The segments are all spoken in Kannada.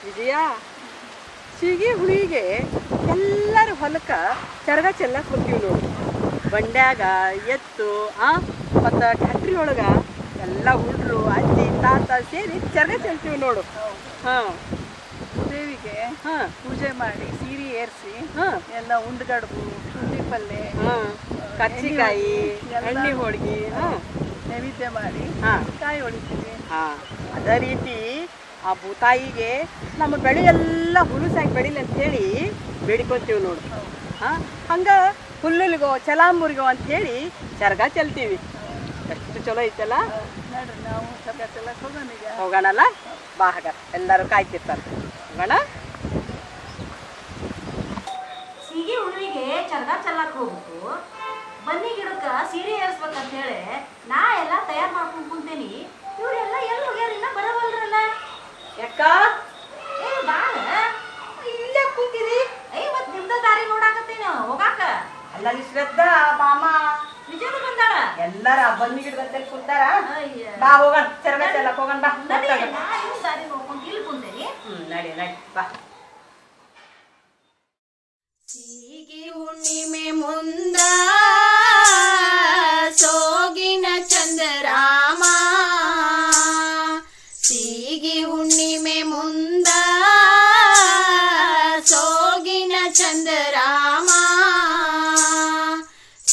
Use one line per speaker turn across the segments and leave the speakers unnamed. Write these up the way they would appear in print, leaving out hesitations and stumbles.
ವಿಜಯ, ಸೀಗಿ ಹುಳಿಗೆ ಎಲ್ಲರೂ ಹೊಲಕ್ಕೆ ಚರಗ ಚೆಲ್ಲಕ್ಕೆ ಹೋಗ್ತೀವಿ ನೋಡು. ಬಂಡ್ಯಾಗ ಎತ್ತು ಮತ್ತು ಕಟ್ರಿ ಒಳಗೆ ಎಲ್ಲ ಹುಡ್ರು ಅಜ್ಜಿ ತಾತ ಸೇರಿ ಚರಗ ಚೆಲ್ತೀವಿ ನೋಡು. ಹಾಂ,
ದೇವಿಗೆ ಪೂಜೆ ಮಾಡಿ ಸೀರೆ ಏರಿಸಿ ಎಲ್ಲ ಉಂಡ್ಗಡ್ಬು, ಶುಂಠಿ ಪಲ್ಲೆ,
ಕಚ್ಚಿಕಾಯಿ, ಎಣ್ಣೆ ಹೋಳ್ಗಿ
ನೈವೇದ್ಯ ಮಾಡಿ ಕಾಯಿ ಹೊಡಿತೀವಿ.
ಅದೇ ರೀತಿ ಆ ಭೂತಾಯಿಗೆ ನಮ್ಮ ಬೆಳೆ ಎಲ್ಲ ಹುಲುಸಾಗಿ ಬೆಳಿಲಿ ಅಂಥೇಳಿ ಬೇಡಿಕೊಂತೀವಿ ನೋಡು. ಹಂಗೆ ಹುಲ್ಲುಲಿಗೋ ಚಲಾಂಬುರಿಗೋ ಅಂಥೇಳಿ ಚರಗ ಚೆಲ್ತೀವಿ. ಎಷ್ಟು ಚಲೋ ಐತಲ್ಲ.
ನೋಡ್ರಿ, ನಾವು ಚರಗ ಚೆಲ್ಲಕ್ಕೆ ಹೋಗೋಣ ಈಗ.
ಹೋಗೋಣಲ್ಲ, ಬಾ ಹಾಗಾದ್ರೆ ಎಲ್ಲರೂ ಕಾಯ್ತಿರ್ತಾರೆ. ಹೋಗೋಣ.
ಸೀಗೆ ಹುಣ್ಣಿಗೆ ಚರಗ ಚೆಲ್ಲಕ್ಕೆ ಹೋಗ್ಬಿಟ್ಟು ಬನ್ನಿ ಗಿಡಕ್ಕೆ ಸೀರೆ ಏರಿಸ್ಬೇಕಂತ ಹೇಳಿ ನಾ ಎಲ್ಲ ತಯಾರು ಮಾಡ್ಕೊಂಡು ಕುಂತೇನಿ. ಇವರೆಲ್ಲ ಎಲ್ಲಿ ಹೋಗ್ಯಾರಿಲ್ಲ ಬರವಲ್ರಲ್ಲ.
ಯಾಕ
ಬಾಳ
ಇಲ್ಲೇ ಕೂತಿರಿ?
ಮತ್ ನಿಮ್ದ ದಾರಿ ನೋಡಾಕತ್ತೇನ ಹೋಗಾಕ.
ಅಲ್ಲ ಶ್ರದ್ಧಾ ಮಾಮ
ನಿಜಾನು ಬಂದಾಳ.
ಎಲ್ಲಾರ ಬನ್ನಿ ಗಿಡದಲ್ಲಿ ಕೂತಾರ. ಬಾ ಹೋಗೋಣ, ಚರಗ ಚೆಲ್ಲಕ್ ಹೋಗೋಣ. ಬಾ
ದಾರಿ ನೋಡ್ಕೊಂಡು ಇಲ್ಲಿ ಕುಂತೇನಿ.
ನಡಿ ನಡಿ ಬಾ.
ಸೀಗಿ ಹುಣ್ಣಿಮೆ ಮುಂದ ಸೋಗಿನ ಚಂದರಾಮ, ಸೀಗಿ ಹುಣ್ಣಿಮೆ ಮುಂದ ಸೋಗಿನ ಚಂದರಾಮ,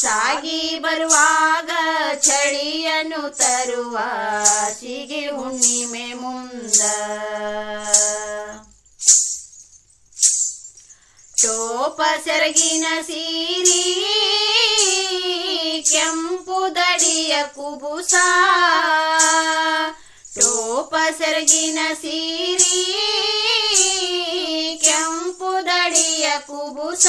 ಸಾಗಿ ಬರುವಾಗ ಚಳಿಯನ್ನು ತರುವ ಸೀಗಿ ಹುಣ್ಣಿಮೆ ಮುಂದ. ಟೋಪ ಸೆರಗಿನ ಸೀರಿ ಕೆಂಪು ದಡಿಯ ಕುಬುಸ, ಟೋಪ ಸೆರಗಿನ ಸೀರಿ ಕೆಂಪು ದಡಿಯ ಕುಬುಸ,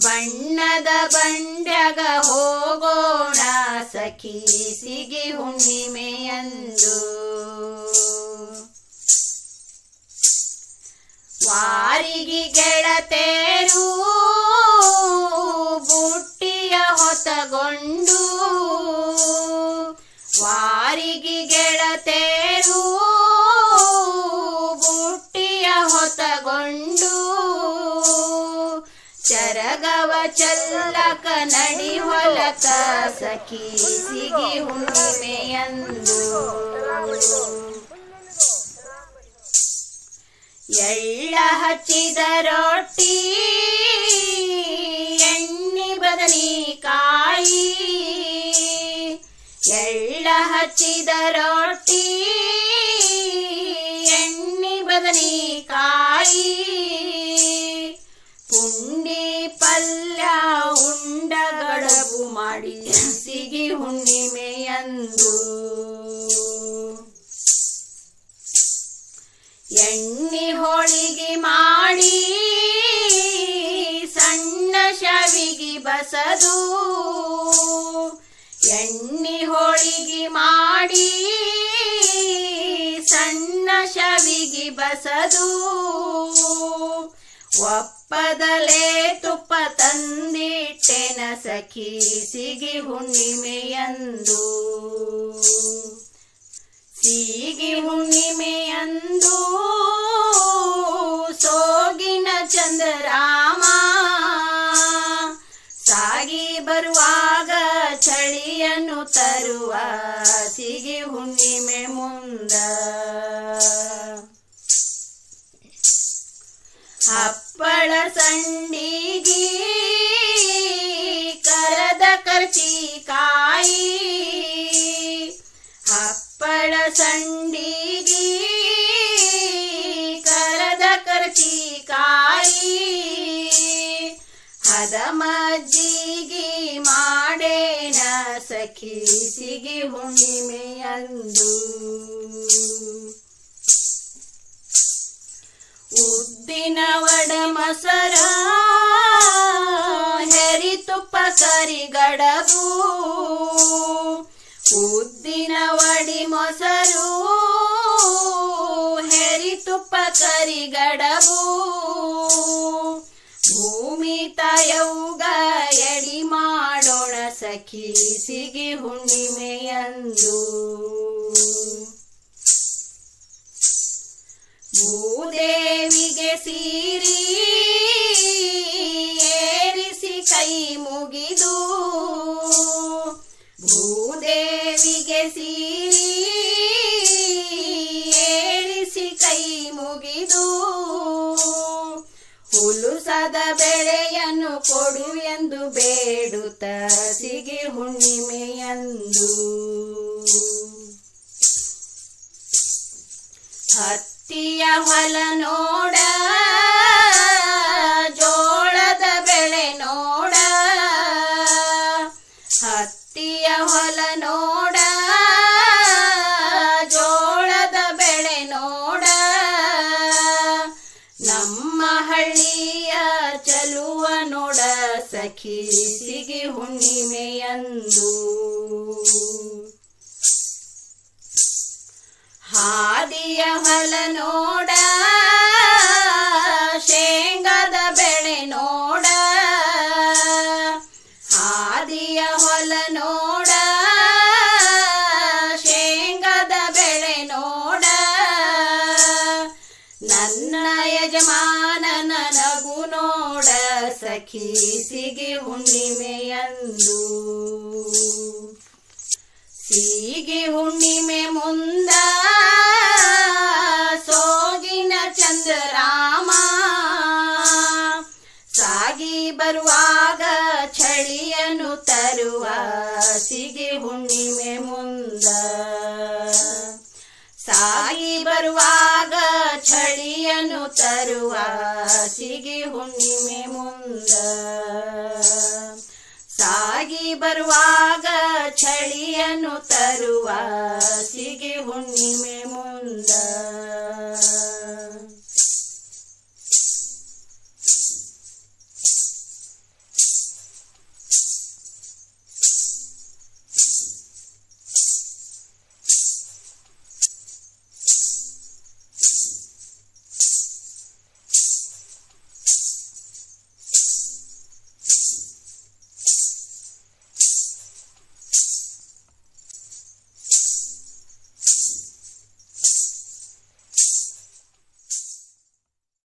ಬಣ್ಣದ ಬಂಡ್ಯಾಗ ಹೋಗೋಣ ಸಖಿ ಸಿಗಿ ಹುಣ್ಣಿಮೆಯಂದು. ವಾರಿಗೆ ಗೆಳತೇರು ಬುಟ್ಟಿಯ ಹೊತ್ತಗೊಂಡು, ವಾರಿಗೆ ಗೆಳತೇರು ಬುಟ್ಟಿಯ ಹೊತ್ತಗೊಂಡು, ಚರಗವ ಚಲ್ಲಕ ನಡಿ ಹೊಲಕ ಸಖಿ ಸಿಗಿ ಹುಣ್ಣಿಮೆಯಂದು. ಎಳ್ಳ ಹಚ್ಚಿದ ರೊಟ್ಟಿ ಎಣ್ಣೆ ಬದನೆಕಾಯಿ, ಎಳ್ಳ ಹಚ್ಚಿದ ರೊಟ್ಟಿ ಎಣ್ಣೆ ಬದನೆಕಾಯಿ, ಪುಂಡಿ ಪಲ್ಯ ಉಂಡಗಡಬು ಮಾಡಿ ಸಿಗಿ ಹುಣ್ಣಿಮೆಯಂದು. ಎಣ್ಣೆ ಹೋಳಿಗೆ ಮಾಡಿ ಸಣ್ಣ ಶವಿಗೆ ಬಸದು, ಎಣ್ಣೆ ಹೋಳಿಗೆ ಮಾಡಿ ಸಣ್ಣ ಶವಿಗೆ ಬಸದು, ಒಪ್ಪದಲೇ ತುಪ್ಪ ತಂದಿಟ್ಟೆನ ಸಖಿ ಸಿಗಿ ಹುಣ್ಣಿಮೆಯಂದು. ಸೀಗಿ ಹುಣ್ಣಿಮೆಯಂದು ಸೋಗಿನ ಚಂದರಾಮ, ಸಾಗಿ ಬರುವಾಗ ಚಳಿಯನ್ನು ತರುವ ಸೀಗಿ ಹುಣ್ಣಿಮೆ ಮುಂದ. ಹಪ್ಪಳ ಸಂಡಿಗಿ ಕರದ ಕರ್ಚಿಕಾಯಿ, ಹಪ್ಪಳ ಸಂಡಿಗಿ ಕರದ ಕರ್ಚಿಕಾಯಿ, ಹದ ಮಜ್ಜಿಗೆ ಮಾಡೇನ ಸಖಿ ಸಿಗಿ ಹುಣ್ಣಿಮೆಯಂದು. ಉದ್ದಿನ ವಡ ಮೊಸರ ಹೆರಿ ತುಪ್ಪ ಕರಿಗಡಬು, ಉದ್ದಿನ ವಡಿ ಮೊಸರು ಹೆರಿ ತುಪ್ಪ ಕರಿಗಡಬು, ಭೂಮಿ ತಾಯವ್ಗ ಎಡಿ ಮಾಡೋಣ ಸಖಿ ಸಿಗಿ ಹುಣ್ಣಿಮೆಯಂದು. ಭೂದೇವಿಗೆ ಸೀರಿ ಏರಿಸಿ ಕೈ ಮುಗಿದು ಭೂದೇವಿಗೆ ಸೀರಿ ಏರಿಸಿ ಕೈ ಮುಗಿದು ಹುಲುಸದ ಬೆಳೆಯನ್ನು ಕೊಡು ಎಂದು ಬೇಡುತ್ತ ಸಿಗಿ ಹುಣ್ಣಿಮೆಯಂದು ಹತ್ತಿಯ ಹೊಲ ನೋಡ ಜೋಳದ ಬೆಳೆ ನೋಡ ಹತ್ತಿಯ ಹೊಲ ನೋಡ ಜೋಳದ ಬೆಳೆ ನೋಡ ನಮ್ಮ ಹಳ್ಳಿಯ ಚಲುವ ನೋಡ ಸಖಿ ಸಿಗಿ ಹುಣ್ಣಿಮೆಯಂದು ಹಾದಿಯ ಹೊಲ ನೋಡ ಶೇಂಗದ ಬೆಳೆ ನೋಡ ಹಾದಿಯ ಹೊಲ ನೋಡ ಶೇಂಗದ ಬೆಳೆ ನೋಡ ನನ್ನ ಯಜಮಾನನ ನಗು ನೋಡ ಸಖಿ ಸಿಗಿ ಹುಣ್ಣಿಮೆಯಂದು ಸಿಗಿ ಹುಣ್ಣಿಮೆ ಮುಂದ ಸೋಗಿನ ಚಂದ್ರಾಮ ಸಾಗಿ ಬರುವಾಗ ಚಳಿಯನ್ನು ತರುವ ಸಿಗಿ ಹುಣ್ಣಿಮೆ ಮುಂದ ಸಾಗಿ ಬರುವಾಗ ಚಳಿಯನ್ನು ತರುವ ಸಿಗಿ ಹುಣ್ಣಿಮೆ ಮುಂದ ಸಾಗಿ ಬರುವಾಗ ಚಳಿಯನ್ನು ತರುವ ಸಿಗಿ ಹುಣ್ಣಿಮೆ ಮುಂದ